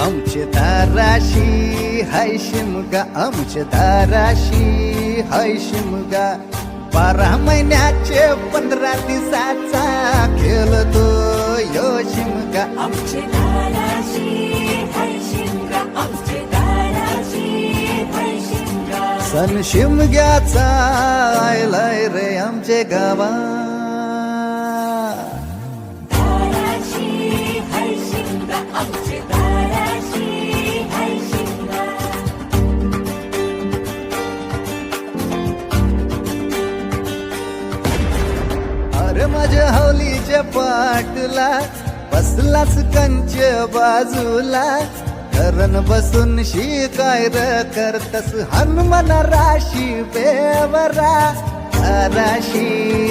आमचे दाराशी हाय शिमगा, आमचे दाराशी हाय शिमगा. 12 महिन्याचे 15 दिवसाचा खेळतो यो शिमगा. आमचे दाराशी हाय शिमगा, आमचे दाराशी हाय शिमगा. सण शिमग्याचा आयलाय रे आमचे गावा. दाराशी हाय शिमगा, आमचे दाराशी हाय शिमगा. अरे माझ्या हौलीच्या पाटला बसलाच कंच बाजूला. धरण बसून शिकाय र करतस हनुमान राशी बेवरा. राशी